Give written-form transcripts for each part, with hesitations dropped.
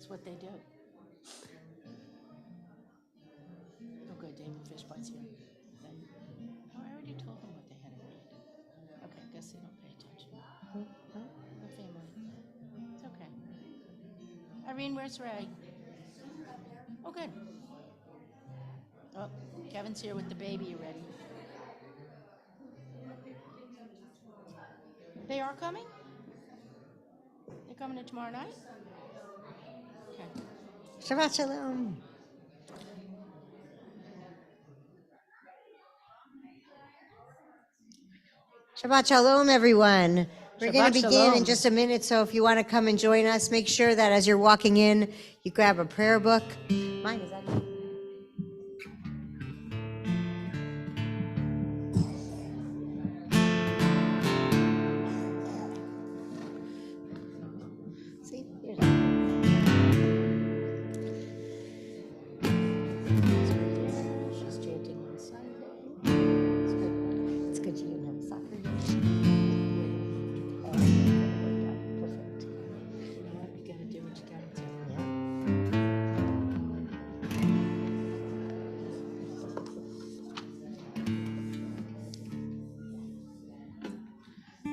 That's what they do. Oh, good, David Fishbite's here. Oh, I already told them what they had to read. Okay, guess they don't pay attention. No family. It's okay. Irene, where's Ray? Oh, good. Oh, Kevin's here with the baby already. They are coming? They're coming in tomorrow night? Okay. Shabbat Shalom. Shabbat Shalom, everyone. We're going to begin in just a minute, so if you want to come and join us, make sure that as you're walking in, you grab a prayer book. Mine is actually. See, here's She's chanting on Sunday. It's good you didn't have a soccer game. Perfect. You gotta do what you gotta do.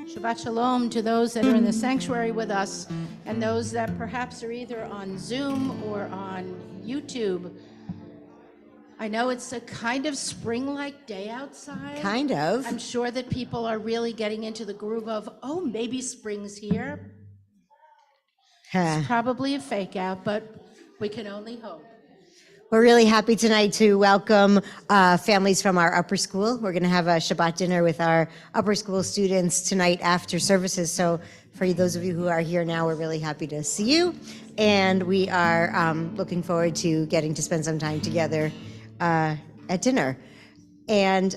Shabbat Shalom to those that are in the sanctuary with us and those that perhaps are either on Zoom or on YouTube. I know it's a kind of spring-like day outside. Kind of. I'm sure that people are really getting into the groove of, oh, maybe spring's here. It's probably a fake out, but we can only hope. We're really happy tonight to welcome families from our upper school. We're going to have a Shabbat dinner with our upper school students tonight after services. So for those of you who are here now, we're really happy to see you. And we are looking forward to getting to spend some time together at dinner. And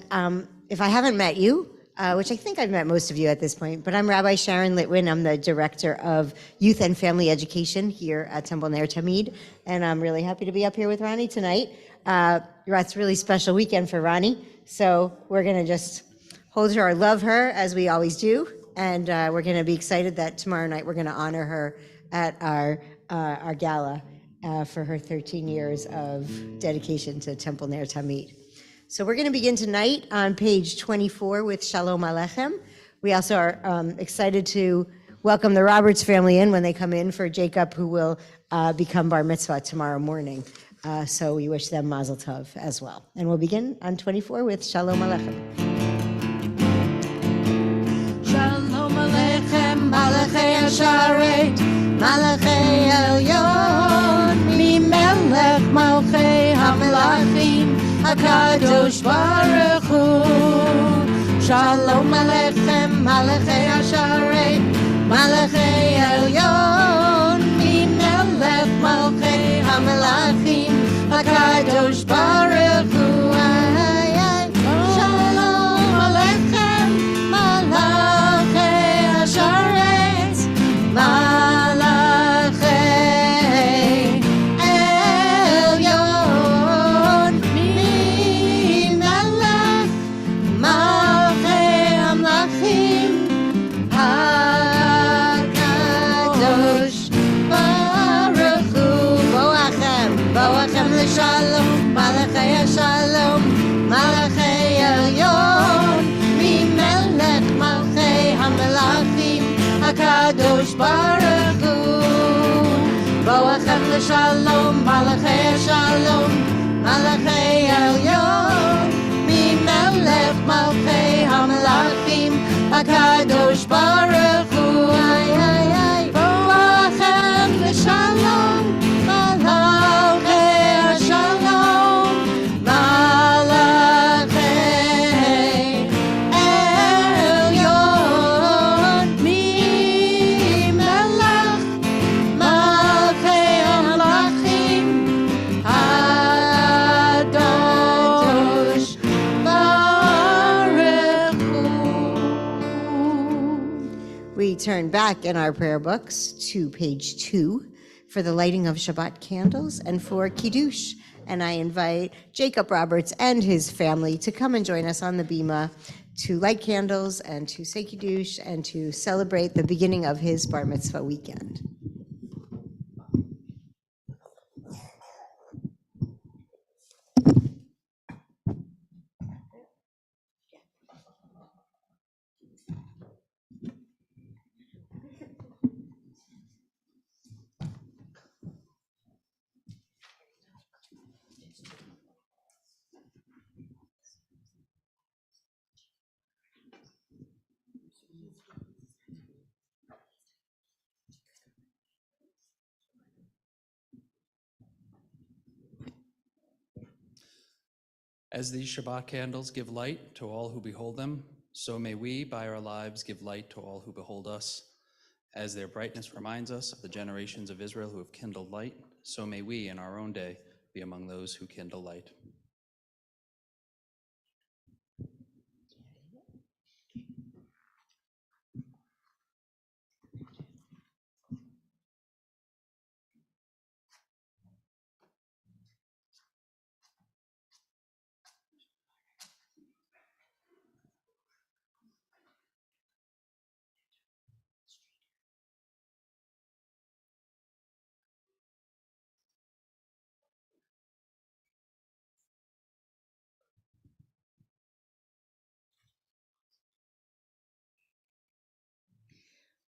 if I haven't met you, which I think I've met most of you at this point, but I'm Rabbi Sharon Litwin. I'm the Director of Youth and Family Education here at Temple Ner Tamid, and I'm really happy to be up here with Ronnie tonight. It's a really special weekend for Ronnie, so we're going to just hold her or love her as we always do, and we're going to be excited that tomorrow night we're going to honor her at our gala for her 13 years of dedication to Temple Ner Tamid. So we're going to begin tonight on page 24 with Shalom Aleichem. We also are excited to welcome the Roberts family in when they come in for Jacob, who will become bar mitzvah tomorrow morning. So we wish them mazel tov as well. And we'll begin on 24 with Shalom Aleichem. Shalom Aleichem, Malachei Hasharet, Malachei Elyon, Mimelech Malchei HaMelachim, HaKadosh Baruch Hu. Shalom Aleichem, Malachei Hasharet, Malachei Elyon, Mimelech Malchei HaMelachim, HaKadosh Baruch Hu. Shalom Aleichem, Malachei Hasharet, Malachei Elyon, Mimelech Malchei HaMelachim, HaKadosh Baruch Hu. Boachem l'shalom, Malachei Shalom, Malachei Elyon, Mimelech Malchei HaMelachim, HaKadosh Baruch Hu. Boachem l'shalom, Malachei Shalom, Malachei Elyon, Mimelech Malchei HaMelachim, HaKadosh Baruch Hu. Boachem l'shalom, Malachei Shalom, Malachei Elyon, Mimelech Malchei HaMelachim, HaKadosh Baruch Hu. We turn back in our prayer books to page 2 for the lighting of Shabbat candles and for Kiddush. And I invite Jacob Roberts and his family to come and join us on the bima to light candles and to say Kiddush and to celebrate the beginning of his bar mitzvah weekend. As these Shabbat candles give light to all who behold them, so may we, by our lives, give light to all who behold us. As their brightness reminds us of the generations of Israel who have kindled light, so may we, in our own day, be among those who kindle light.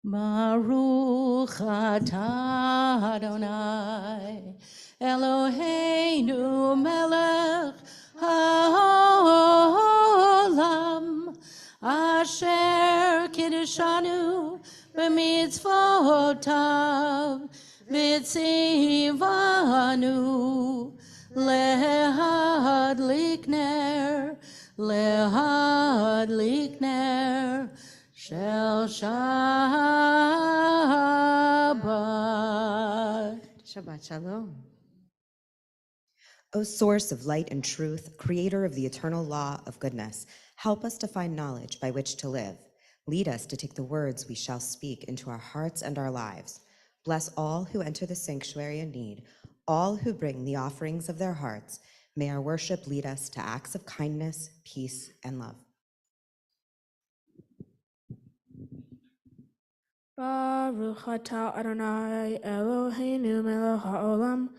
Baruch atah Adonai Eloheinu melech haolam asher kiddushanu b'mitzvotav v'tzivanu lehadlik ner Shel Shabbat. Shabbat Shalom. O source of light and truth, creator of the eternal law of goodness, help us to find knowledge by which to live. Lead us to take the words we shall speak into our hearts and our lives. Bless all who enter the sanctuary in need, all who bring the offerings of their hearts. May our worship lead us to acts of kindness, peace, and love. Baruch atah Adonai Eloheinu melech haolam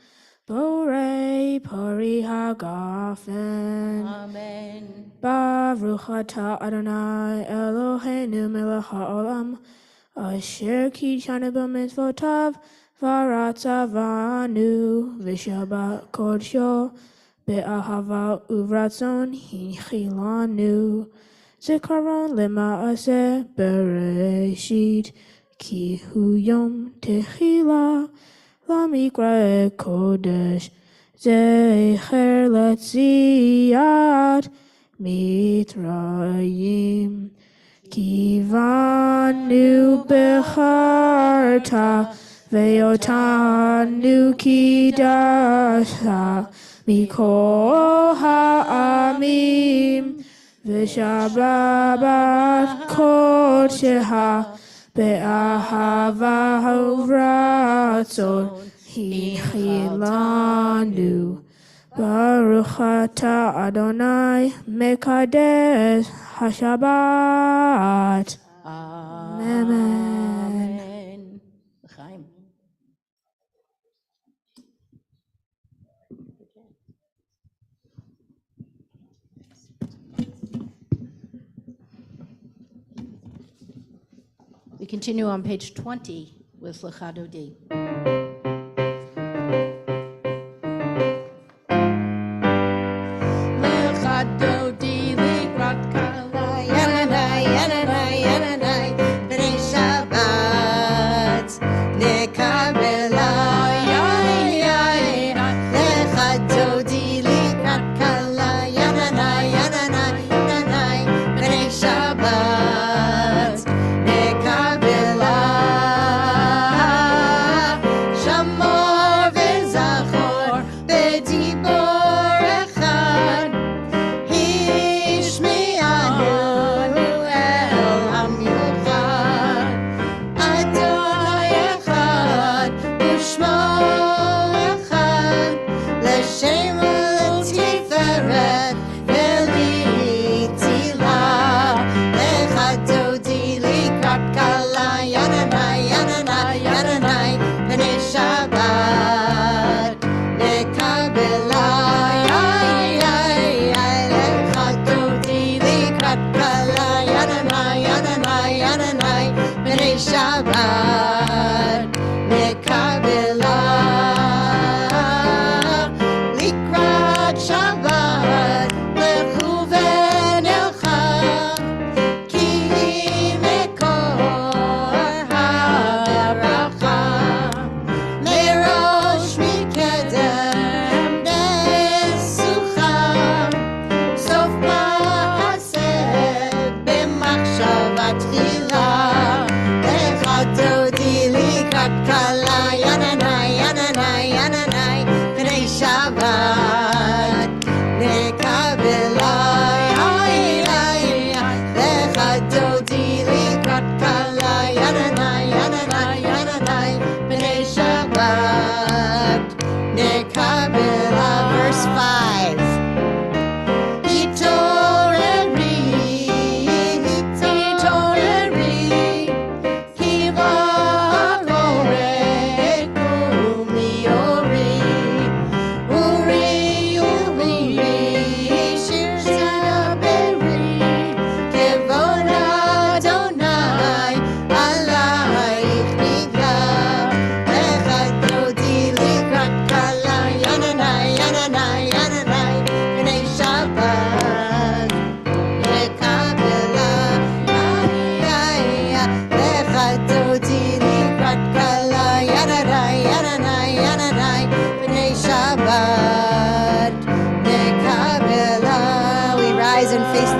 borei pari hagafen. Amen. Baruch atah Adonai Eloheinu melech haolam asher kidshanu b'mitzvotav v'ratzavanu v'shabbat kodsho be'ahava uvratzon hinchilanu. Zikaron lema'aseh bereshit ki hu yom techila lamikra kodesh zecher letziat mitrayim kivanu becharta ve'otanu kidasha mikol ha'amim V'shabbat kodsheha be'ahava uvratzon hinchilanu. Baruch atah Adonai mekadesh hashabbat. Amen. Amen. L'chaim. We continue on page 20 with L'chadodi. L'chadodi likrat kala Yananai, Yananai, Yananai, B'nai Shabbat, Nekabela, Lechadodi, Likrat Kala, Yananai, Yananai, Yananai, B'nai Shabbat, Nekabela,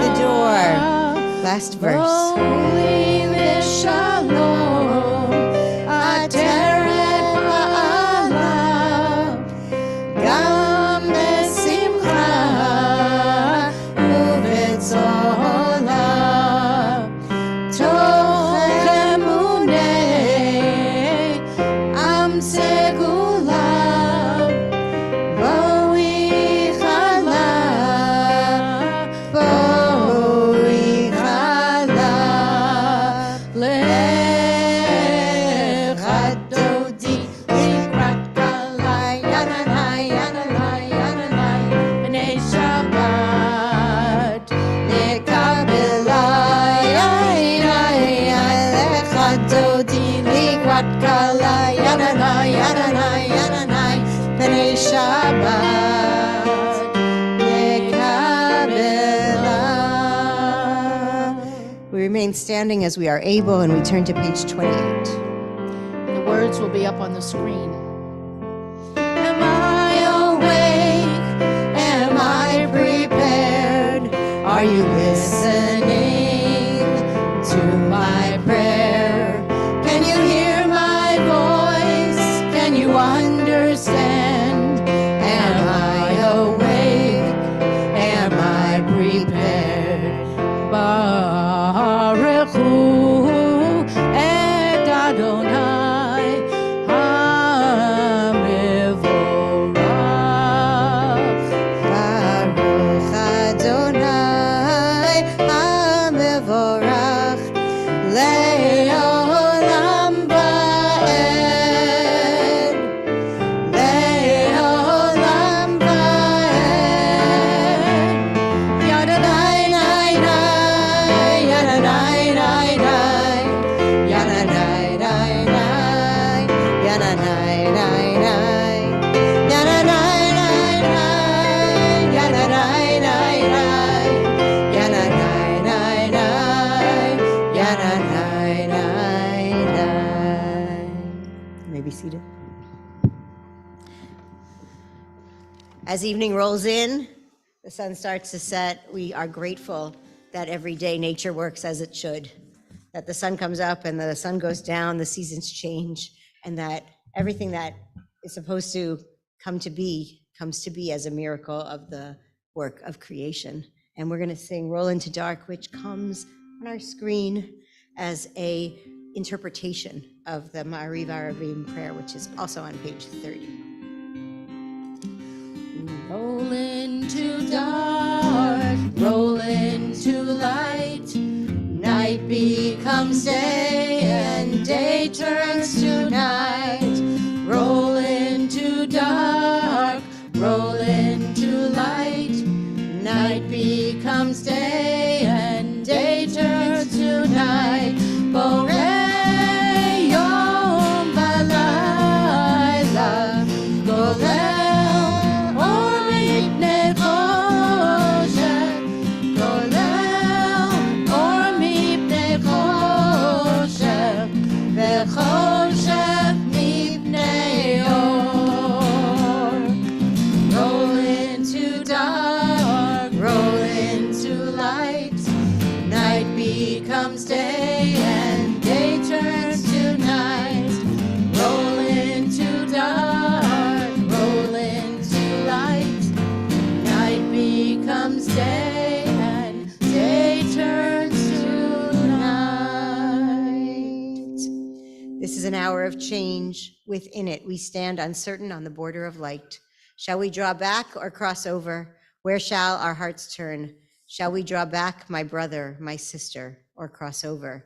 the door. Last verse. Holy Shalom, Ateret Ba'alav, Gam Besimcha, Uvetzola, Toch Emunei, Am Segula, Boi Chala, Boi Chala, Lechadodi, Likrat Kalai, Yananai, Yananai, Yananai, B'nai Shabbat, Lekabelai, Lechadodi, Likrat Kalai, Yananai, Yananai, Yananai, B'nai Shabbat, Lekabelai. We remain standing as we are able, and we turn to page 28. The words will be up on the screen. Am I awake? Am I prepared? Are you listening to my prayer? Can you hear my voice? Can you understand? Am I awake? Am I prepared? Baruch Hu et Adonai HaMevorach. Baruch Adonai HaMevorach Le'olam va'ed, Le'olam va'ed. Yadonai, nai, nai, Yadonai, nai, nai, Yadonai, nai, nai, Yadonai, nai, nai, Yadonai, nai, nai, Yadonai, nai, nai, Yadonai, nai, nai, Yadonai, nai, nai. You may be seated. As evening rolls in, the sun starts to set. We are grateful that every day nature works as it should, that the sun comes up and the sun goes down, the seasons change, and that everything that is supposed to come to be comes to be as a miracle of the work of creation. And we're going to sing Roll Into Dark, which comes on our screen as a interpretation of the Ma'ariv Aravim prayer, which is also on page 30. Roll into dark, roll into light. Night becomes day and day turns to night. Roll into dark, roll into light. Night becomes day and day turns to night. Borei yom v'layla, golel or mipnei choshen, golel or mipnei choshen, v'choshen mipnei or. Roll into dark, roll into light. Night becomes day and day turns to night. Roll into dark, roll into light. Night becomes day and day turns to night. This is an hour of change. Within it, we stand uncertain on the border of light. Shall we draw back or cross over? Where shall our hearts turn? Shall we draw back, my brother, my sister, or cross over?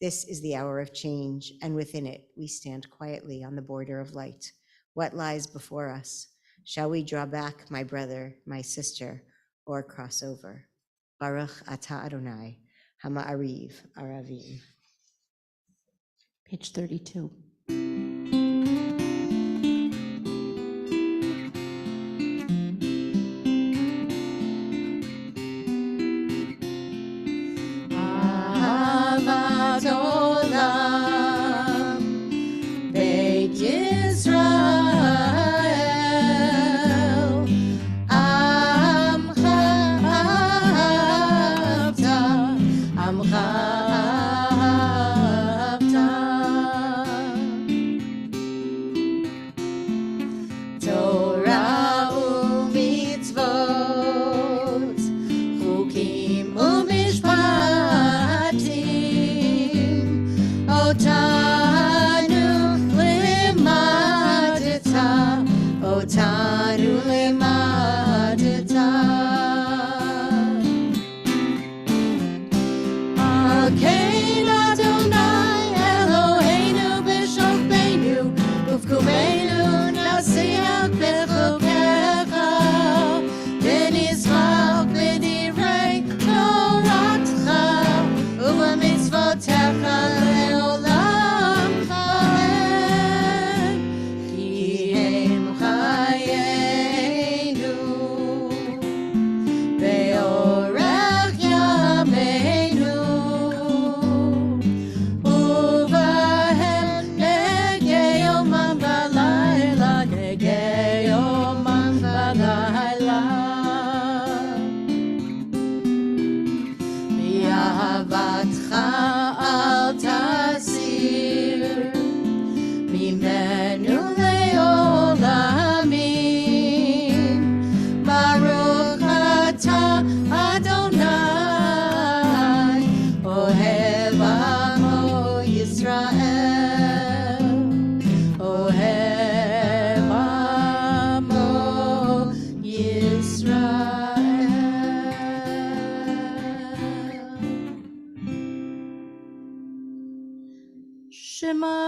This is the hour of change, and within it, we stand quietly on the border of light. What lies before us? Shall we draw back, my brother, my sister, or cross over? Baruch atah Adonai, Hama'ariv Aravim. Page 32. Ahavat olam, Beit Yisrael, Amcha אהבתך אל תסיר ממנו לעולמים. ברוך אתה אדוני אוהב עמו ישראל, אוהב עמו ישראל. Shema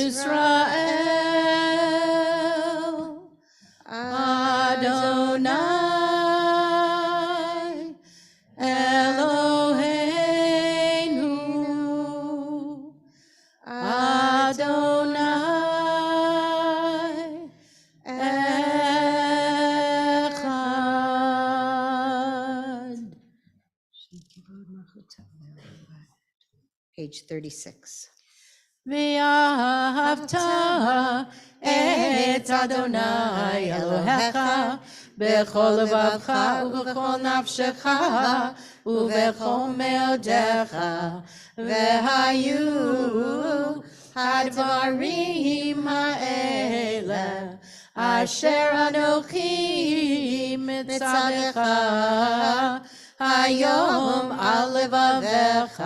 Israel, Adonai Eloheinu, Adonai Echad. Page 36. ואהבת את אדוני אלוהיך בכל לבבך ובכל נפשך ובכל מאודיך. והיו הדברים האלה אשר אנוכי מצווך היום על לבביך,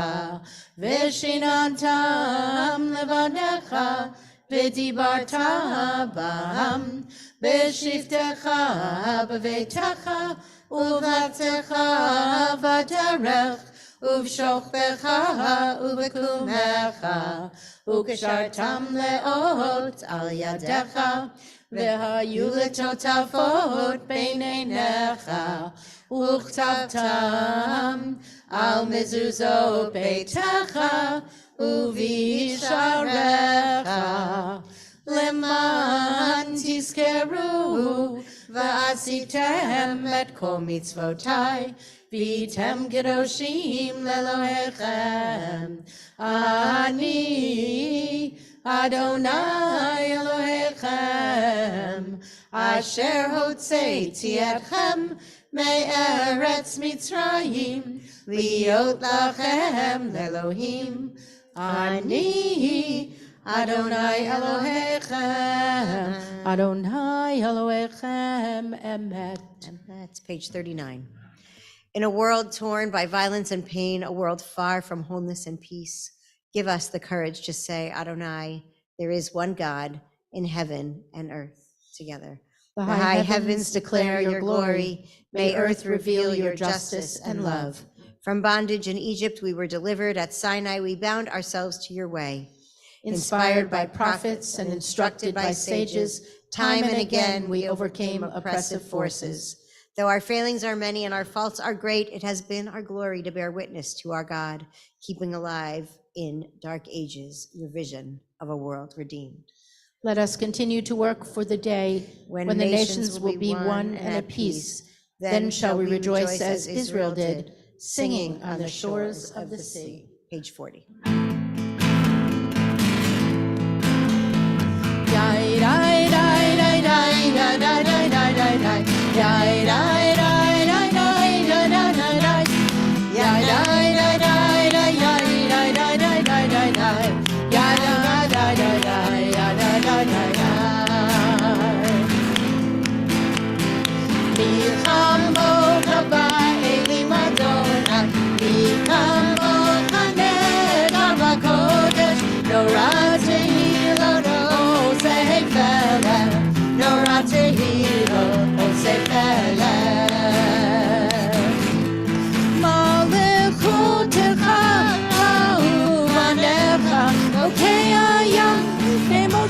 ושיננתם לבניך, ודיברת בם בשבתך בביתך ובצאתך בדרך ובשוכבך ובקומך, וקשרתם לאות על ידיך, והיו לטוטפות בין עיניך, וכתבתם על מזוזות ביתך ובשעריך, למען תזכרו ועשיתם את כל מצוותיי, והייתם קדושים לאלוהיכם. אני אדוני אלוהיכם, אשר הוצאתי אתכם מארץ מצרים, להיות לכם לאלוהים. אני אדוני אלוהיכם, אדוני אלוהיכם אמת. And that's page 39. In a world torn by violence and pain, a world far from wholeness and peace, give us the courage to say, Adonai, there is one God in heaven and earth together. The high heavens declare your glory. May earth reveal your justice and love. From bondage in Egypt we were delivered. At Sinai we bound ourselves to your way. Inspired by prophets and instructed by sages, time and again we overcame oppressive forces. Though our failings are many and our faults are great, it has been our glory to bear witness to our God, keeping alive in dark ages your vision of a world redeemed. Let us continue to work for the day when the nations will be one and at peace. Then shall we rejoice as Israel did, singing on the shores of the sea. Page 40.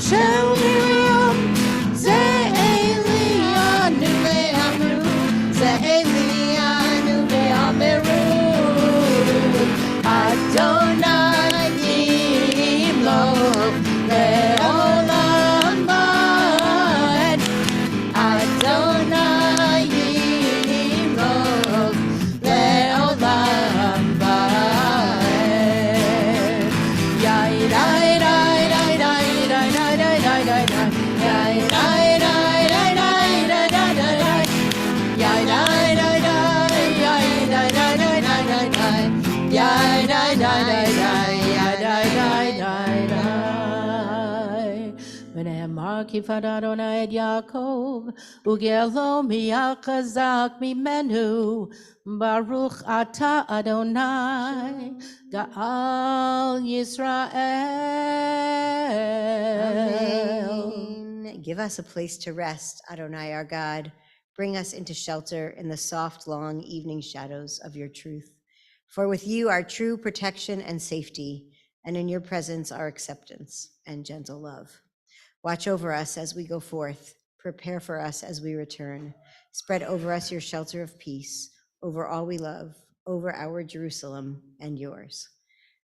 Shall Miriam, Ze Elianu ve'amru, Ze Elianu ve'ameru, Adonai yimloch le'olam va'ed, Adonai yimloch le'olam va'ed. Yai, Yai dai dai dai dai, yai dai dai dai dai. V'ne'emar ki fad Adonai et Yaakov, ugelo mi'achazak mimenu, Baruch ata Adonai, Ga'al Yisrael. Amen. Give us a place to rest, Adonai our God. Bring us into shelter in the soft, long evening shadows of your truth. For with you are true protection and safety, and in your presence are acceptance and gentle love. Watch over us as we go forth. Prepare for us as we return. Spread over us your shelter of peace, over all we love, over our Jerusalem and yours.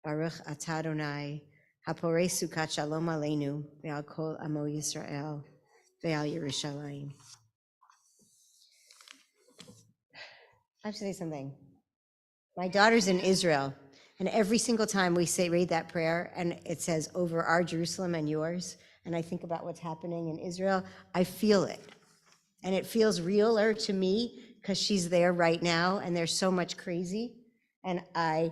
Baruch atah Adonai, haporei sukat shalom aleinu, ve'al kol amo Yisrael, ve'al Yerushalayim. I have to say something. My daughter's in Israel, and every single time we read that prayer, and it says, over our Jerusalem and yours, and I think about what's happening in Israel, I feel it. And it feels realer to me because she's there right now, and there's so much crazy. And I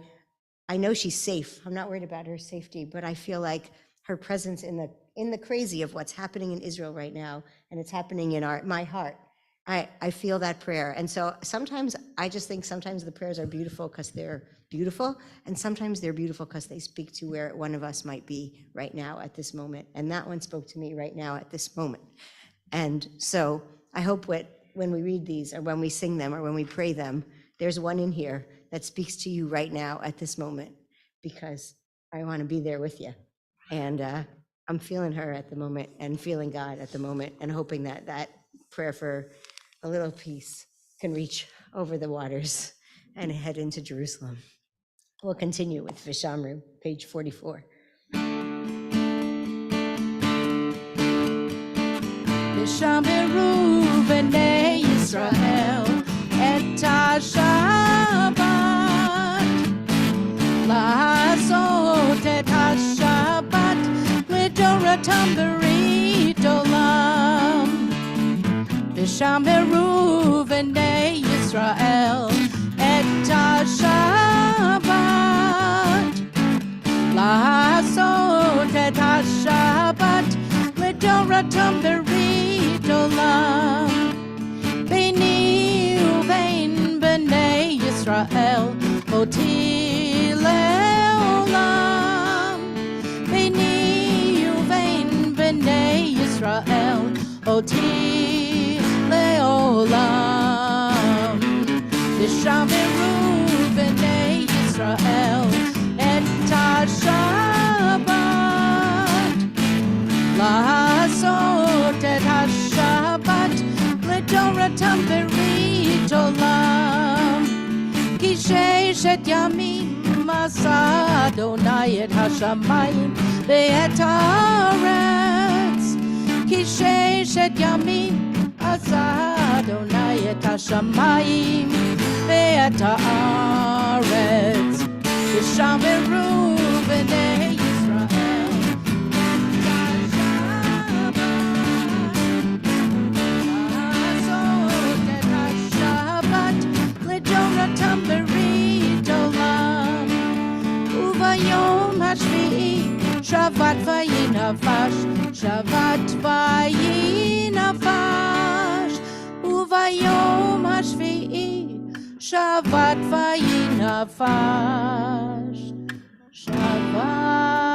know she's safe. I'm not worried about her safety, but I feel like her presence in the crazy of what's happening in Israel right now, and it's happening in my heart. I feel that prayer. And so sometimes I just think sometimes the prayers are beautiful because they're beautiful, and sometimes they're beautiful because they speak to where one of us might be right now at this moment. And that one spoke to me right now at this moment. And so I hope when we read these or when we sing them or when we pray them, there's one in here that speaks to you right now at this moment, because I want to be there with you. And I'm feeling her at the moment and feeling God at the moment, and hoping that that prayer for a little peace can reach over the waters and head into Jerusalem. We'll continue with Vishamru, page 44. Vishamru b'nei Yisrael et ha-Shabbat, la'asot et ha-Shabbat l'doratam b'rit olam. Vishamru b'nei Yisrael et ha-Shabbat, la'asot et ha-Shabbat l'doratam b'rit olam. Beini uvein b'nei Yisrael oti le'olam. Beini uvein b'nei Yisrael oti le'olam. Vishamru b'nei Yisrael et ha-Shabbat, la'asot et ha-Shabbat l'doratam b'rit olam. Ki sheshet yamim asa Adonai et hashamayim ve'et haaretz. Ki sheshet yamim asa Adonai et hashamayim ve'et haaretz. Vishamru b'nei Yisrael et ha-Shabbat, la'asot et ha-Shabbat l'doratam b'rit olam. Uvayom hashvi'i Shabbat vayinavash, Shabbat vayinavash. Uvayom hashvi'i Shabbat vayinavash, Shabbat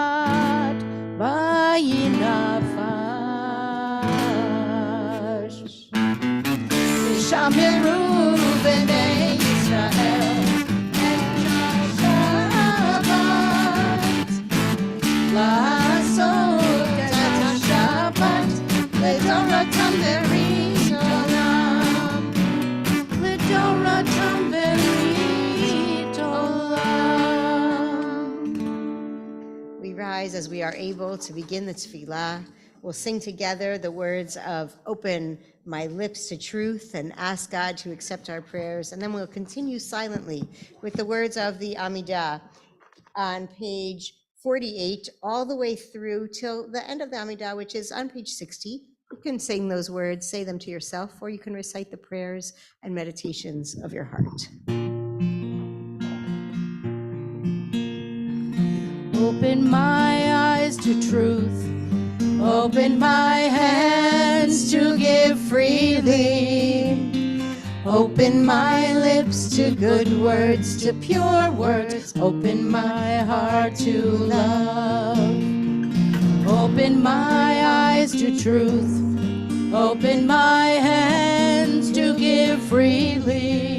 vayinavash. Vishamru b'nei Yisrael et ha-Shabbat, la'asot et ha-Shabbat l'doratam b'rit olam. L'doratam b'rit olam. We rise as we are able to begin the tefillah. We'll sing together the words of open my lips to truth and ask God to accept our prayers. And then we'll continue silently with the words of the Amidah on page 48 all the way through till the end of the Amidah, which is on page 60. You can sing those words, say them to yourself, or you can recite the prayers and meditations of your heart. Open my eyes to truth. Open my hands to give freely. Open my lips to good words, to pure words. Open my heart to love. Open my eyes to truth. Open my hands to give freely.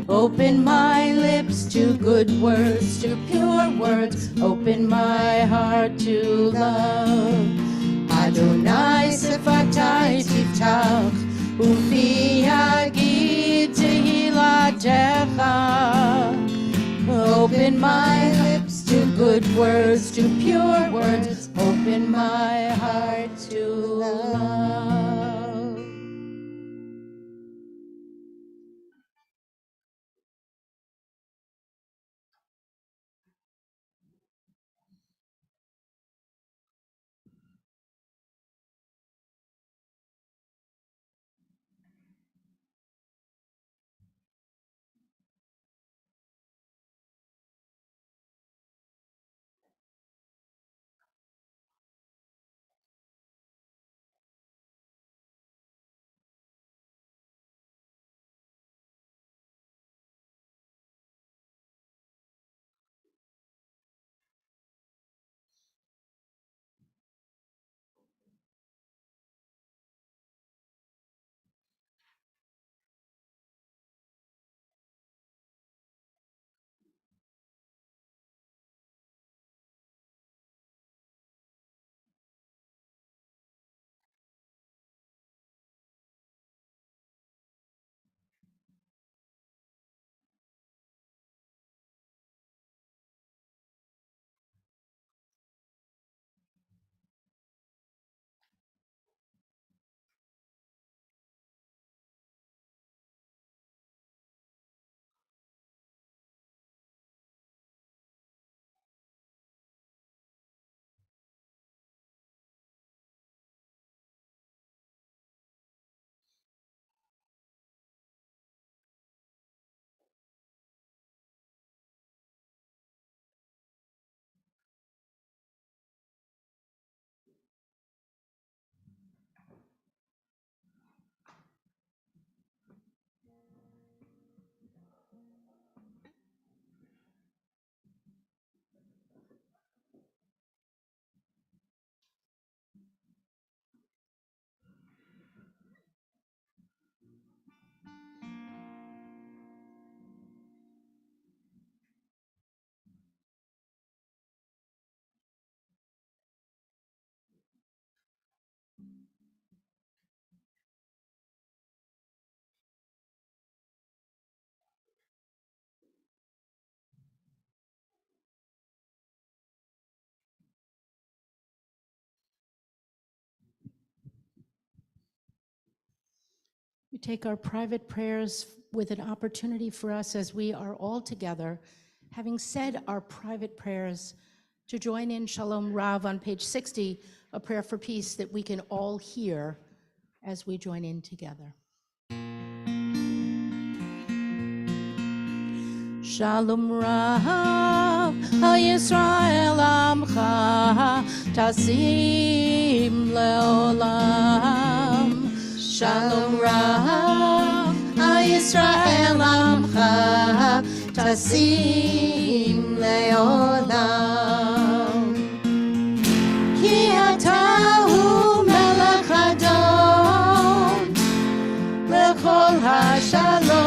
Open my lips to good words, to pure words. Open my heart to love. Adonai sefatai tiftach, ufi yagid tehilatecha. Open my lips to good words, to pure words. Open my heart to love. We take our private prayers with an opportunity for us as we are all together, having said our private prayers, to join in Shalom Rav on page 60, a prayer for peace that we can all hear as we join in together. Shalom Rav, HaYisrael Amcha, Tasim Leolam. Shalom Rav, HaYisrael Amcha, Tasim Leolam. Ki Atahu Melech Adon, Lechol HaShalom.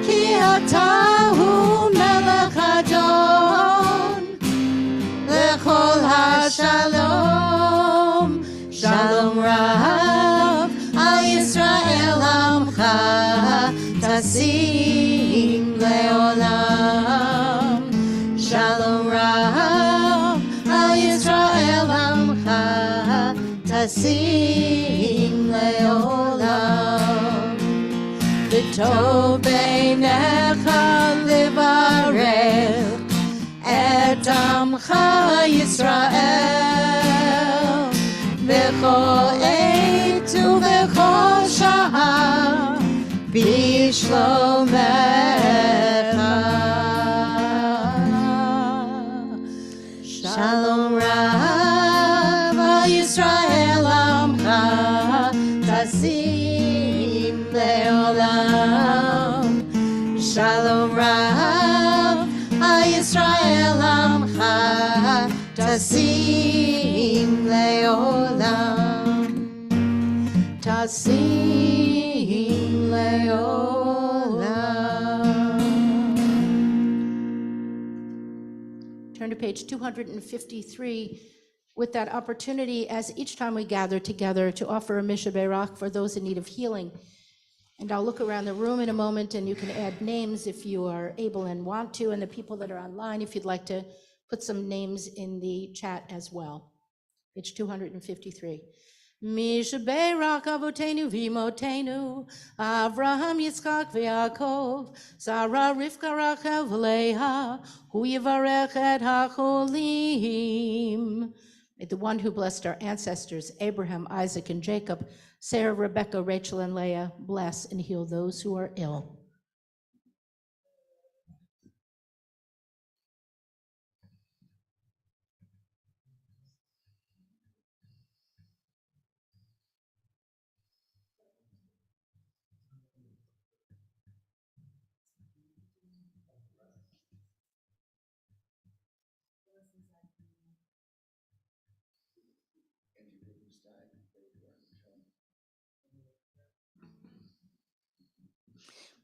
Ki Atahu Melech Adon, Lechol HaShalom. Shalom Rav, HaYisrael Amcha, Tasim Leolam. Shalom Rav, HaYisrael Amcha, Tasim Leolam. V'tov beinecha livarech et Amcha Yisrael. V'chol eit uv'chol sha'a b'shlomecha. Shalom Rav, Yisrael Amcha, Tasim Leolam, Tasim Leolam. Turn to page 253 with that opportunity as each time we gather together to offer a Misha Berach for those in need of healing. And I'll look around the room in a moment, and you can add names if you are able and want to, and the people that are online, if you'd like to put some names in the chat as well. Page 253. Misha Berach Avotenu Vimotenu, Avraham Yitzchak V'Yaakov, Sarah Rivka Rachel Leah, Hu Yivarech et HaCholim. May the one who blessed our ancestors, Abraham, Isaac, and Jacob, Sarah, Rebecca, Rachel, and Leah, bless and heal those who are ill.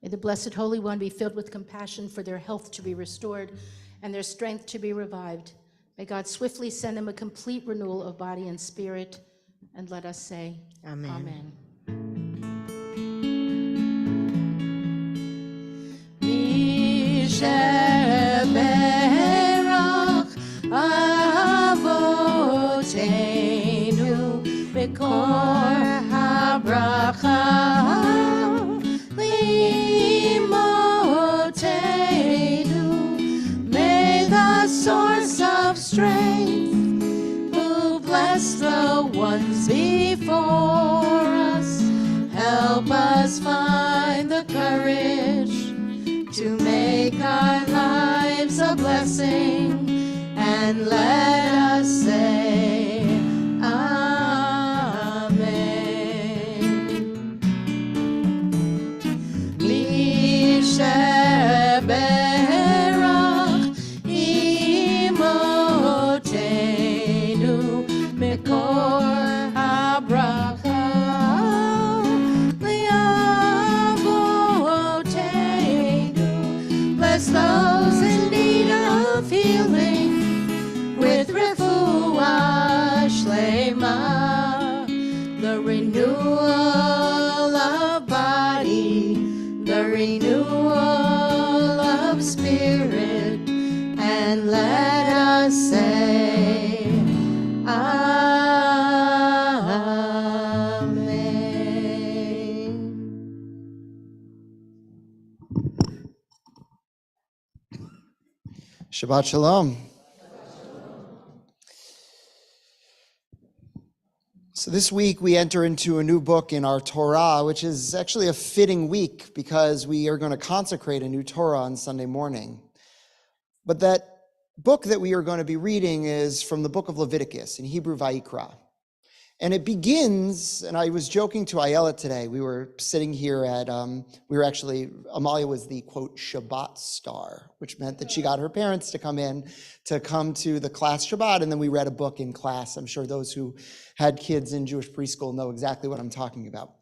May the Blessed Holy One be filled with compassion for their health to be restored and their strength to be revived. May God swiftly send them a complete renewal of body and spirit. And let us say, Amen. Amen. Misheberach Avotenu Bekor HaBracha source of strength, who bless the ones before us, help us find the courage to make our lives a blessing, and let us say Amen. Those in need of healing with refuah shlema, the renewal of body, the renewal of spirit, and let us say Amen. Shabbat Shalom. So this week we enter into a new book in our Torah, which is actually a fitting week because we are going to consecrate a new Torah on Sunday morning. But that book that we are going to be reading is from the book of Leviticus, in Hebrew Vayikra. And it begins, and I was joking to Ayala today, we were sitting here at, Amalia was the, quote, Shabbat star, which meant that she got her parents to come to the class Shabbat, and then we read a book in class. I'm sure those who had kids in Jewish preschool know exactly what I'm talking about.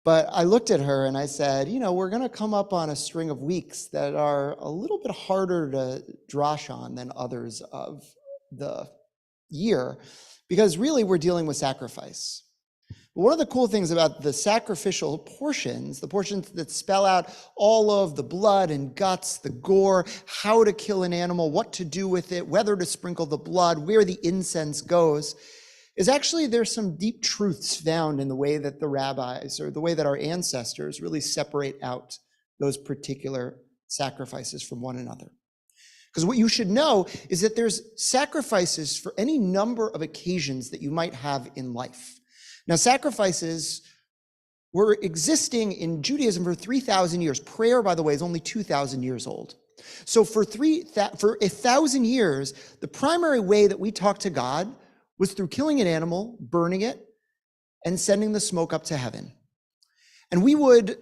But I looked at her and I said, we're going to come up on a string of weeks that are a little bit harder to drash on than others of the year, because really we're dealing with sacrifice. But one of the cool things about the sacrificial portions, the portions that spell out all of the blood and guts, the gore, how to kill an animal, what to do with it, whether to sprinkle the blood, where the incense goes, is actually there's some deep truths found in the way that the rabbis or the way that our ancestors really separate out those particular sacrifices from one another. Because what you should know is that there's sacrifices for any number of occasions that you might have in life. Now, sacrifices were existing in Judaism for 3,000 years. Prayer, by the way, is only 2,000 years old. So for 1,000 years, the primary way that we talked to God was through killing an animal, burning it, and sending the smoke up to heaven. And we would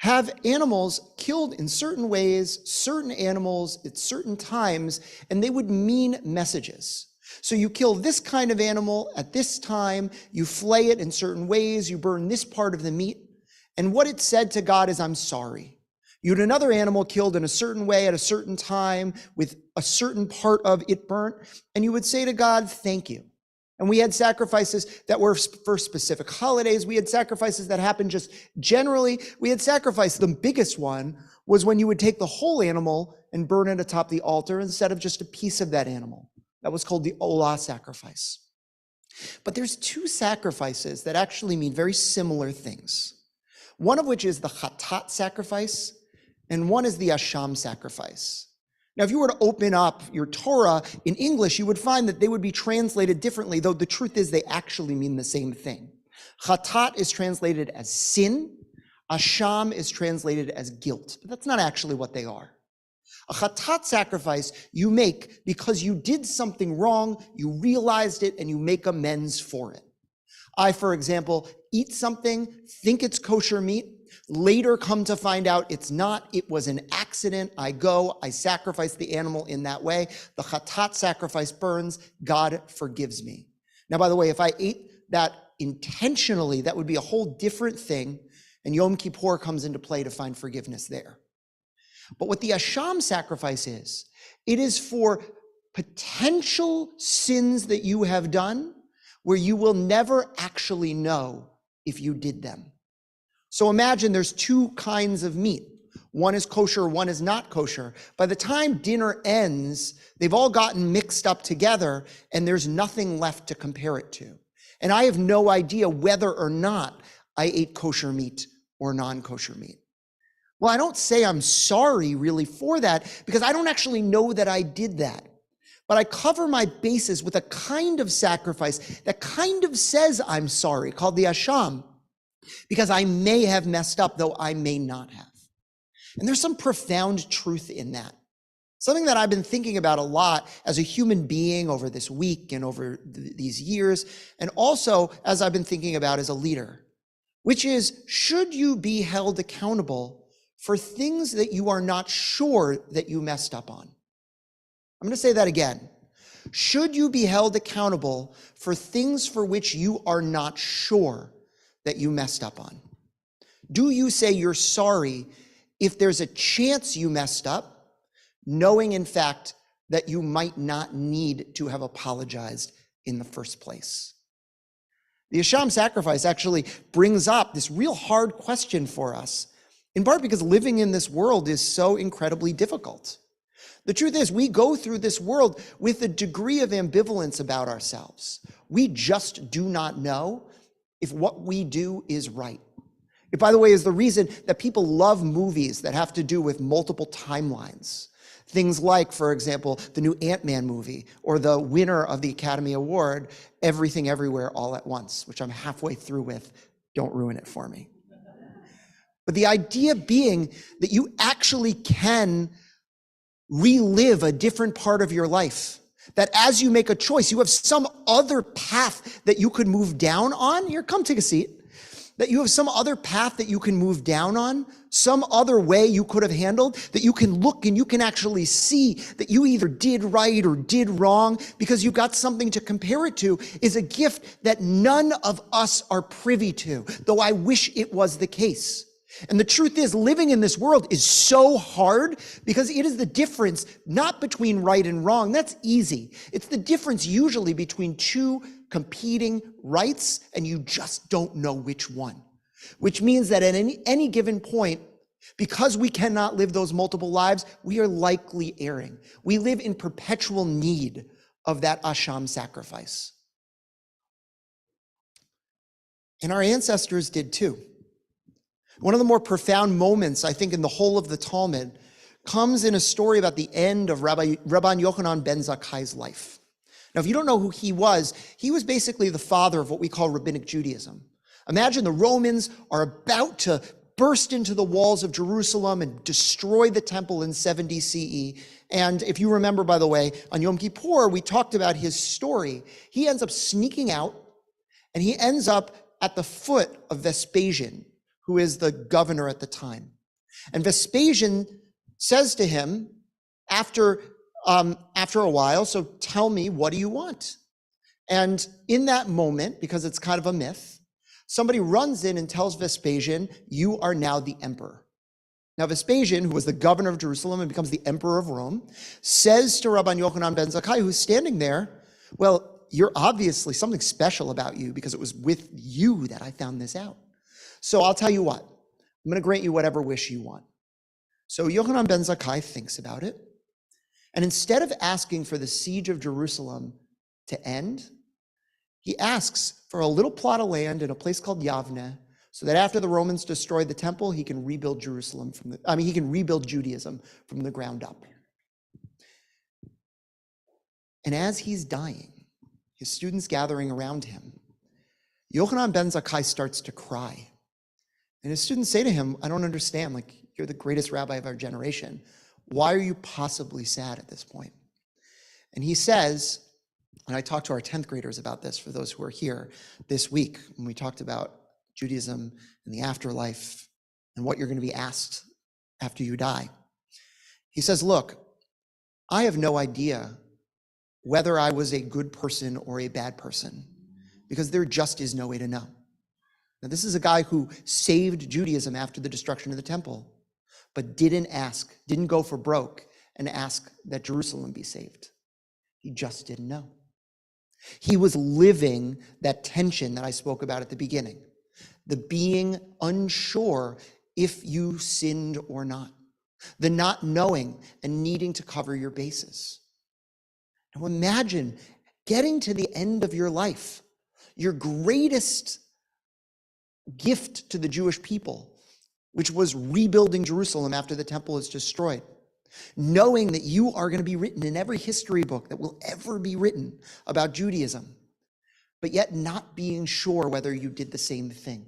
have animals killed in certain ways, certain animals at certain times, and they would mean messages. So you kill this kind of animal at this time, you flay it in certain ways, you burn this part of the meat, and what it said to God is, I'm sorry. You had another animal killed in a certain way at a certain time with a certain part of it burnt, and you would say to God, thank you. And we had sacrifices that were for specific holidays. We had sacrifices that happened just generally. We had sacrifices. The biggest one was when you would take the whole animal and burn it atop the altar instead of just a piece of that animal. That was called the Olah sacrifice. But there's two sacrifices that actually mean very similar things. One of which is the Chatat sacrifice, and one is the Asham sacrifice. Now, if you were to open up your Torah in English, you would find that they would be translated differently, though the truth is they actually mean the same thing. Chatat is translated as sin. Asham is translated as guilt. But that's not actually what they are. A Chatat sacrifice you make because you did something wrong, you realized it, and you make amends for it. I, for example, eat something, think it's kosher meat, later come to find out it's not, it was an accident. I sacrifice the animal in that way. The Chatat sacrifice burns, God forgives me. Now, by the way, if I ate that intentionally, that would be a whole different thing, and Yom Kippur comes into play to find forgiveness there. But what the Asham sacrifice is, it is for potential sins that you have done where you will never actually know if you did them. So imagine there's two kinds of meat. One is kosher, one is not kosher. By the time dinner ends, they've all gotten mixed up together and there's nothing left to compare it to. And I have no idea whether or not I ate kosher meat or non-kosher meat. Well, I don't say I'm sorry really for that because I don't actually know that I did that. But I cover my bases with a kind of sacrifice that kind of says I'm sorry, called the Asham, because I may have messed up, though I may not have. And there's some profound truth in that. Something that I've been thinking about a lot as a human being over this week and over these years, and also as I've been thinking about as a leader, which is, should you be held accountable for things that you are not sure that you messed up on? I'm going to say that again. Should you be held accountable for things for which you are not sure that you messed up on? Do you say you're sorry if there's a chance you messed up, knowing in fact that you might not need to have apologized in the first place? The Asham sacrifice actually brings up this real hard question for us, in part because living in this world is so incredibly difficult. The truth is, we go through this world with a degree of ambivalence about ourselves. We just do not know if what we do is right. It, by the way, is the reason that people love movies that have to do with multiple timelines. Things like, for example, the new Ant-Man movie, or the winner of the Academy Award, Everything Everywhere All at Once, which I'm halfway through with. Don't ruin it for me. But the idea being that you actually can relive a different part of your life. That as you make a choice, you have some other path that you could move down on. Here, come take a seat. That you have some other path that you can move down on, some other way you could have handled, that you can look and you can actually see that you either did right or did wrong because you've got something to compare it to, is a gift that none of us are privy to, though I wish it was the case. And the truth is, living in this world is so hard because it is the difference not between right and wrong. That's easy. It's the difference usually between two competing rights, and you just don't know which one. Which means that at any given point, because we cannot live those multiple lives, we are likely erring. We live in perpetual need of that Asham sacrifice. And our ancestors did too. One of the more profound moments, I think, in the whole of the Talmud comes in a story about the end of Rabban Yochanan ben Zakkai's life. Now, if you don't know who he was basically the father of what we call Rabbinic Judaism. Imagine the Romans are about to burst into the walls of Jerusalem and destroy the temple in 70 CE. And if you remember, by the way, on Yom Kippur, we talked about his story. He ends up sneaking out, and he ends up at the foot of Vespasian, who is the governor at the time. And Vespasian says to him after a while, so tell me, what do you want? And in that moment, because it's kind of a myth, somebody runs in and tells Vespasian, you are now the emperor. Now Vespasian, who was the governor of Jerusalem and becomes the emperor of Rome, says to Rabban Yochanan ben Zakkai, who's standing there, well, you're obviously something special about you because it was with you that I found this out. So I'll tell you what, I'm going to grant you whatever wish you want. So Yochanan ben Zakkai thinks about it. And instead of asking for the siege of Jerusalem to end, he asks for a little plot of land in a place called Yavne, so that after the Romans destroy the temple, he can rebuild Judaism from the ground up. And as he's dying, his students gathering around him, Yochanan ben Zakkai starts to cry. And his students say to him, I don't understand, like, you're the greatest rabbi of our generation. Why are you possibly sad at this point? And he says, and I talked to our 10th graders about this for those who are here this week when we talked about Judaism and the afterlife and what you're going to be asked after you die. He says, look, I have no idea whether I was a good person or a bad person because there just is no way to know. Now, this is a guy who saved Judaism after the destruction of the temple, but didn't go for broke and ask that Jerusalem be saved. He just didn't know. He was living that tension that I spoke about at the beginning, the being unsure if you sinned or not, the not knowing and needing to cover your bases. Now imagine getting to the end of your life, your greatest gift to the Jewish people, which was rebuilding Jerusalem after the temple is destroyed, knowing that you are going to be written in every history book that will ever be written about Judaism, but yet not being sure whether you did the same thing,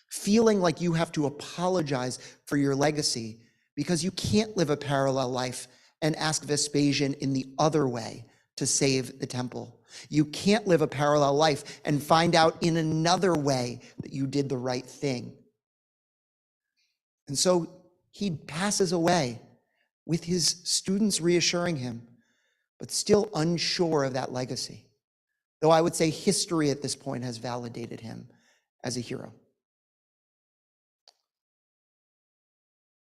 feeling like you have to apologize for your legacy because you can't live a parallel life and ask Vespasian in the other way to save the temple. You can't live a parallel life and find out in another way that you did the right thing. And so he passes away with his students reassuring him, but still unsure of that legacy. Though I would say history at this point has validated him as a hero.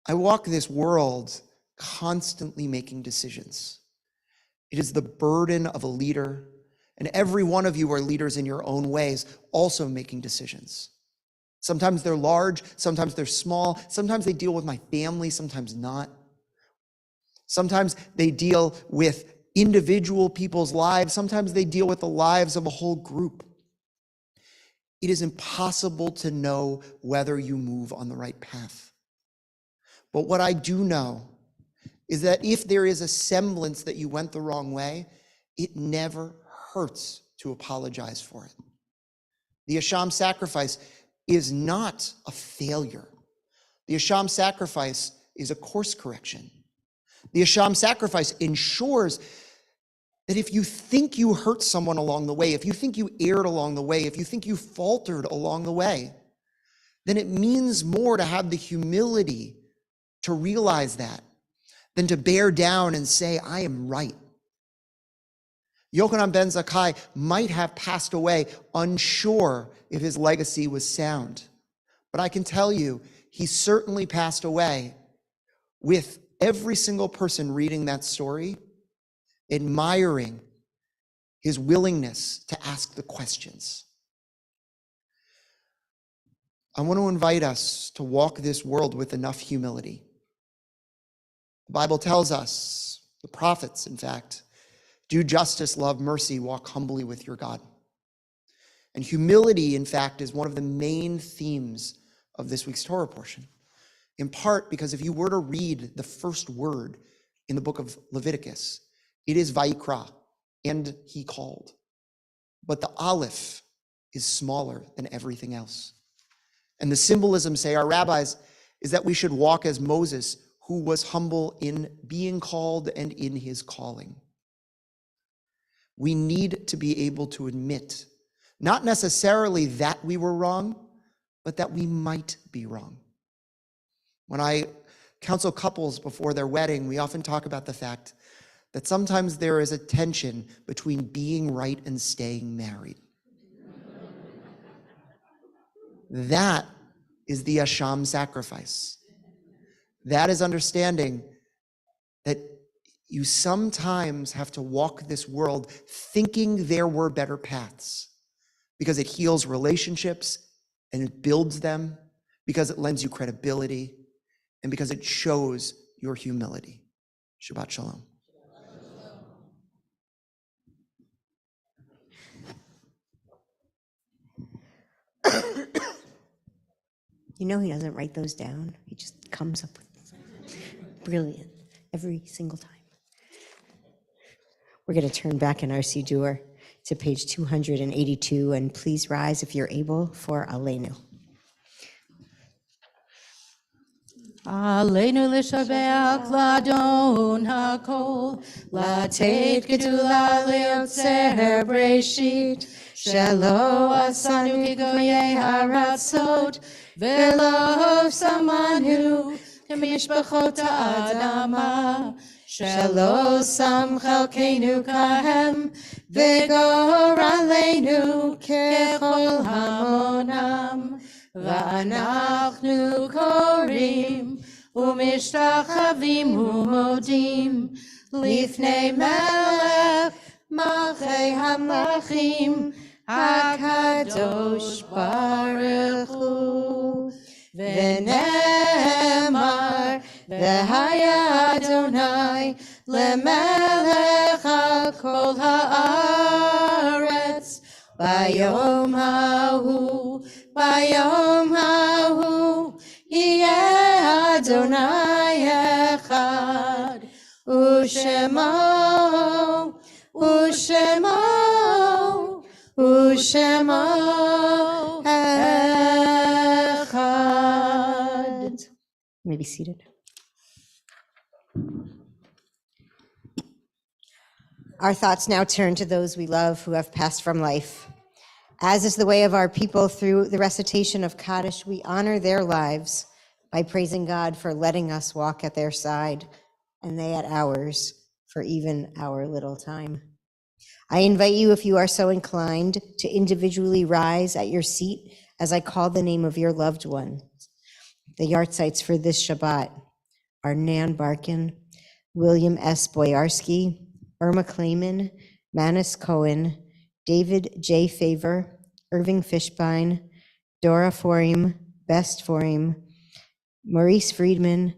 I walk this world constantly making decisions. It is the burden of a leader, and every one of you are leaders in your own ways, also making decisions. Sometimes they're large, sometimes they're small, sometimes they deal with my family, sometimes not. Sometimes they deal with individual people's lives, sometimes they deal with the lives of a whole group. It is impossible to know whether you move on the right path. But what I do know is that if there is a semblance that you went the wrong way, it never hurts to apologize for it. The Asham sacrifice is not a failure. The Asham sacrifice is a course correction. The Asham sacrifice ensures that if you think you hurt someone along the way, if you think you erred along the way, if you think you faltered along the way, then it means more to have the humility to realize that than to bear down and say, I am right. Yochanan ben Zakkai might have passed away unsure if his legacy was sound. But I can tell you, he certainly passed away with every single person reading that story admiring his willingness to ask the questions. I want to invite us to walk this world with enough humility. The Bible tells us, the prophets, in fact, do justice, love mercy, walk humbly with your God. And humility, in fact, is one of the main themes of this week's Torah portion. In part because if you were to read the first word in the book of Leviticus, it is Vayikra, and he called. But the Aleph is smaller than everything else. And the symbolism, say our rabbis, is that we should walk as Moses, who was humble in being called and in his calling. We need to be able to admit, not necessarily that we were wrong, but that we might be wrong. When I counsel couples before their wedding, we often talk about the fact that sometimes there is a tension between being right and staying married. That is the Asham sacrifice. That is understanding that you sometimes have to walk this world thinking there were better paths, because it heals relationships and it builds them, because it lends you credibility, and because it shows your humility. Shabbat Shalom. You know he doesn't write those down. He just comes up with brilliant every single time. We're going to turn back in our Siddur to page 282, and please rise if you're able for Aleinu. Aleinu l'shabeach ladon hakol, lateit gedula leotzer breshit, shelo asanu kigoyei haratzot, velo samanu kemishpachot ha'adama, shelo sam chalkeinu kahem, v'gor aleinu kechol hamonam. ואנחנו קוראים ומשתחווים ומודים לפני מלך מלכי המלכים הקדוש ברוך הוא. ונאמר והיה אדוני למלך על כל הארץ ביום ההוא ביום ההוא יהיה אדוני אחד ושמו אחד. You may be seated. Our thoughts now turn to those we love who have passed from life. As is the way of our people, through the recitation of Kaddish, we honor their lives by praising God for letting us walk at their side, and they at ours for even our little time. I invite you, if you are so inclined, to individually rise at your seat as I call the name of your loved one. The yahrzeits for this Shabbat are Nan Barkin, William S. Boyarsky, Irma Klayman, Manis Cohen, David J. Favor, Irving Fishbein, Dora Forim, Best Forim, Maurice Friedman,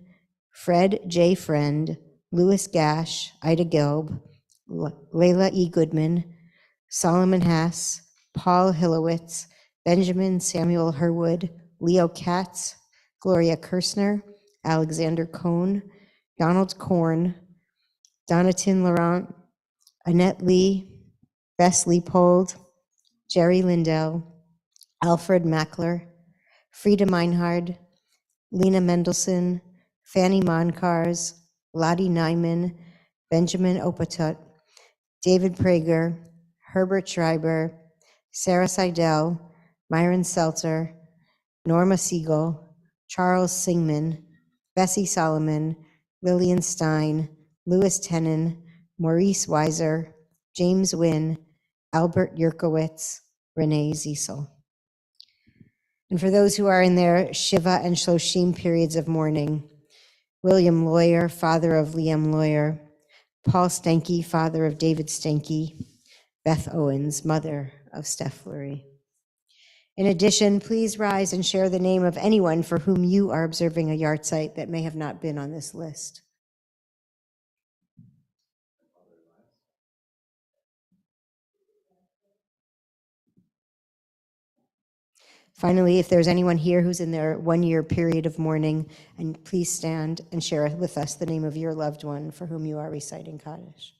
Fred J. Friend, Louis Gash, Ida Gelb, Layla E. Goodman, Solomon Hass, Paul Hillowitz, Benjamin Samuel Herwood, Leo Katz, Gloria Kirshner, Alexander Cohn, Donald Korn, Donatin Laurent, Annette Lee, Bess Leopold, Jerry Lindell, Alfred Mackler, Frida Meinhard, Lena Mendelson, Fanny Moncars, Lottie Nyman, Benjamin Opatut, David Prager, Herbert Schreiber, Sarah Seidel, Myron Seltzer, Norma Siegel, Charles Singman, Bessie Solomon, Lillian Stein, Louis Tenen, Maurice Weiser, James Wynn, Albert Yerkowitz, Renee Ziesel. And for those who are in their Shiva and Shloshim periods of mourning, William Lawyer, father of Liam Lawyer, Paul Stenke, father of David Stenke, Beth Owens, mother of Steph Fleury. In addition, please rise and share the name of anyone for whom you are observing a yahrzeit that may have not been on this list. Finally, if there's anyone here who's in their 1-year period of mourning, and please stand and share with us the name of your loved one for whom you are reciting Kaddish.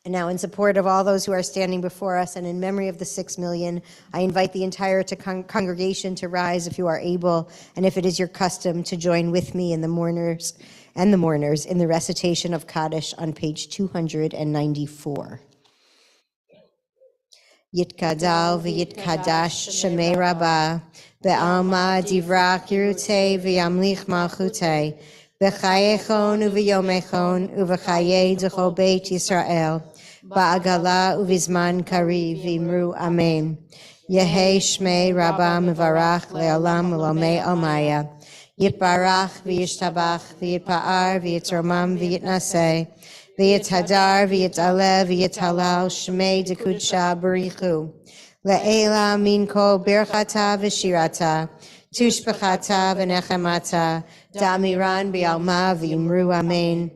And now, in support of all those who are standing before us and in memory of the 6 million, I invite the entire congregation to rise if you are able, and if it is your custom, to join with me in the mourners in the recitation of Kaddish on page 294. Yitkadal v'yitkadash shemei rabbah, be'alma divra kirutei v'yamlich malchutei, b'chayechon uv'yomechon uv'chayei d'chol beit Yisrael, ba'agala uv'zman kari v'imru amen. Yehei shmei rabbah mevarach le'olam l'omei almaya, yitbarach v'yishtabach v'yitpa'ar v'yitromam v'yitnaseh, V'yithadar v'yitalev v'yithalal shmei dekudsha barichu. Le'ela min kol birchata v'shirata, tushbachata v'nechemata, da'amiran b'alma v'imru amen.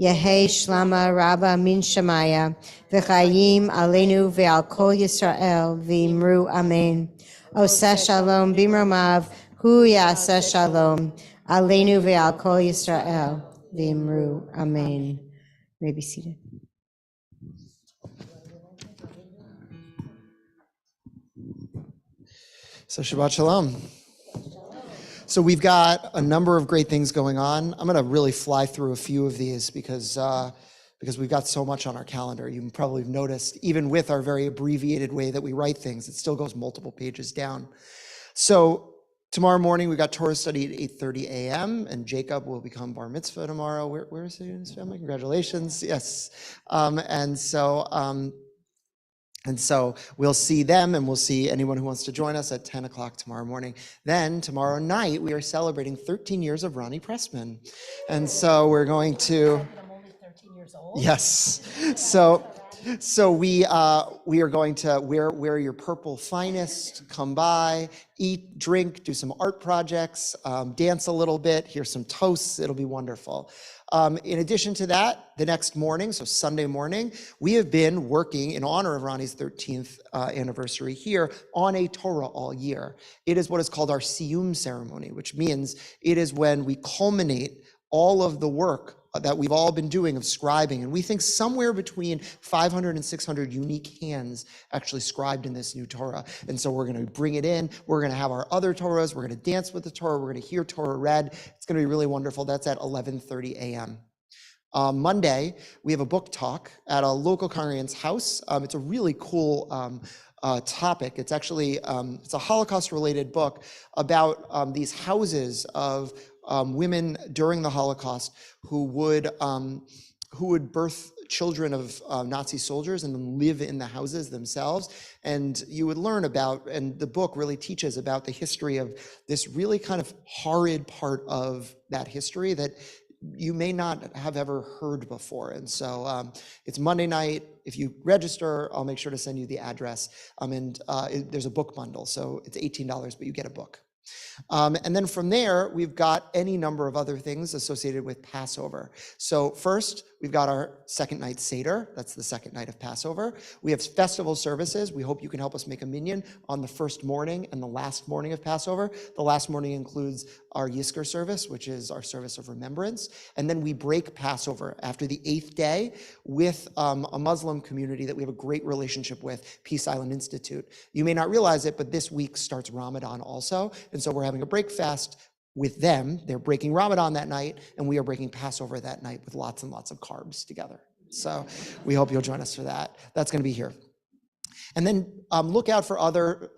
Yehei shlama rabba min shamaya, v'chayim aleinu v'al kol Yisrael v'imru amen. Oseh shalom bimromav, hu yaseh shalom, aleinu v'al kol Yisrael v'imru amen. You may be seated. So Shabbat Shalom. So we've got a number of great things going on. I'm going to really fly through a few of these because we've got so much on our calendar. You probably have noticed, even with our very abbreviated way that we write things, it still goes multiple pages down. So tomorrow morning, we got Torah study at 8:30 a.m., and Jacob will become bar mitzvah tomorrow. Where is he in his family? Congratulations. Yes. And so we'll see them, and we'll see anyone who wants to join us at 10 o'clock tomorrow morning. Then tomorrow night, we are celebrating 13 years of Ronnie Pressman. And so we're going to... I'm only 13 years old. Yes. So we are going to wear your purple finest, come by, eat, drink, do some art projects, dance a little bit, hear some toasts. It'll be wonderful. In addition to that, the next morning, so Sunday morning, we have been working in honor of Ronnie's 13th anniversary here on a Torah all year. It is what is called our Siyum ceremony, which means it is when we culminate all of the work that we've all been doing of scribing. And we think somewhere between 500 and 600 unique hands actually scribed in this new Torah. And so we're going to bring it in. We're going to have our other Torahs. We're going to dance with the Torah. We're going to hear Torah read. It's going to be really wonderful. That's at 11:30 a.m. Monday, we have a book talk at a local congregant's house. It's a really cool topic. It's actually, it's a Holocaust-related book about these houses of women during the Holocaust who would birth children of Nazi soldiers and then live in the houses themselves. And you would learn about, and the book really teaches about the history of this really kind of horrid part of that history that you may not have ever heard before. And so it's Monday night. If you register, I'll make sure to send you the address. There's a book bundle, so it's $18, but you get a book. And then from there, we've got any number of other things associated with Passover. So first, we've got our second night Seder. That's the second night of Passover. We have festival services. We hope you can help us make a minyan on the first morning and the last morning of Passover. The last morning includes our Yizkor service, which is our service of remembrance. And then we break Passover after the 8th day with a Muslim community that we have a great relationship with, Peace Island Institute. You may not realize it, but this week starts Ramadan also. And so we're having a break fast with them. They're breaking Ramadan that night, and we are breaking Passover that night with lots and lots of carbs together. So we hope you'll join us for that. That's going to be here. And then look out for other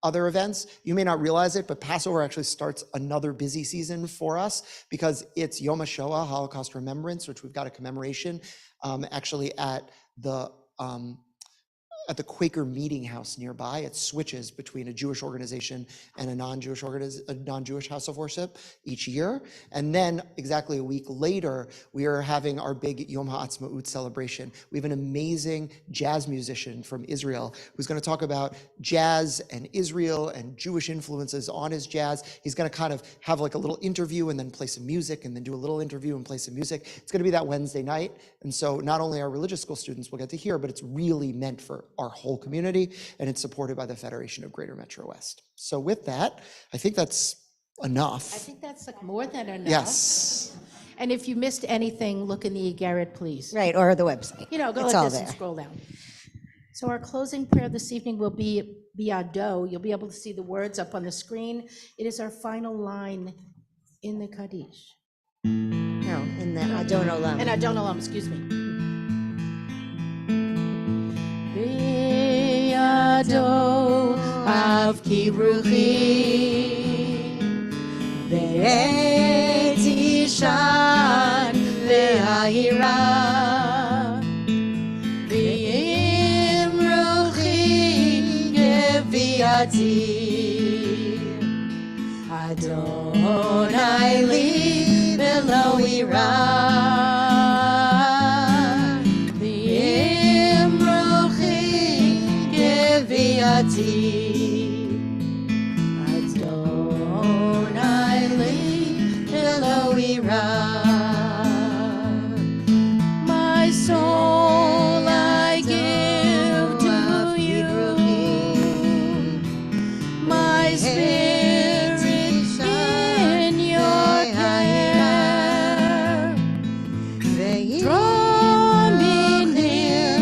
events. You may not realize it, but Passover actually starts another busy season for us because it's Yom HaShoah, Holocaust Remembrance, which we've got a commemoration actually at the Quaker Meeting House nearby. It switches between a Jewish organization and a non-Jewish house of worship each year. And then exactly a week later, we are having our big Yom HaAtzmaut celebration. We have an amazing jazz musician from Israel who's going to talk about jazz and Israel and Jewish influences on his jazz. He's going to kind of have like a little interview and then play some music and then do a little interview and play some music. It's going to be that Wednesday night. And so not only our religious school students will get to hear, but it's really meant for our whole community, and it's supported by the Federation of Greater Metro West. So with that, I think that's enough. I think that's like more than enough. Yes. And if you missed anything, look in the Garrett, please. Right, or the website. You know, go It's like all this and there. scroll down. So our closing prayer this evening will be Biado. You'll be able to see the words up on the screen. It is our final line in the Kaddish. No, in the Adon Olam. And Adon Olam, excuse me. Biado av kibruchi ve'et ishan ve'ahira ve'im ruchi geviati Adonai li velo ira ve'im ruchi geviati Adonai li velo ira. My soul I give to you, my spirit in your care. Draw me near,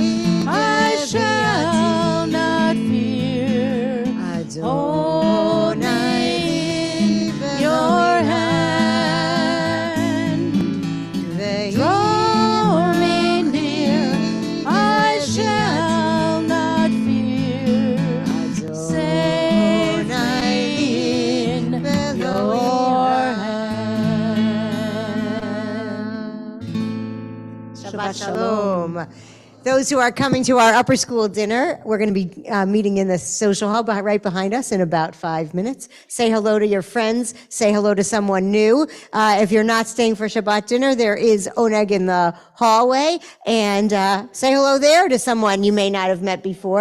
I shall not fear. Hold me in your hand. Draw me near, I shall not fear. Save me in your hand. Shabbat Shalom. Those who are coming to our upper school dinner, we're going to be meeting in the social hall right behind us in about 5 minutes. Say hello to your friends. Say hello to someone new. If you're not staying for Shabbat dinner, there is oneg in the hallway. And say hello there to someone you may not have met before.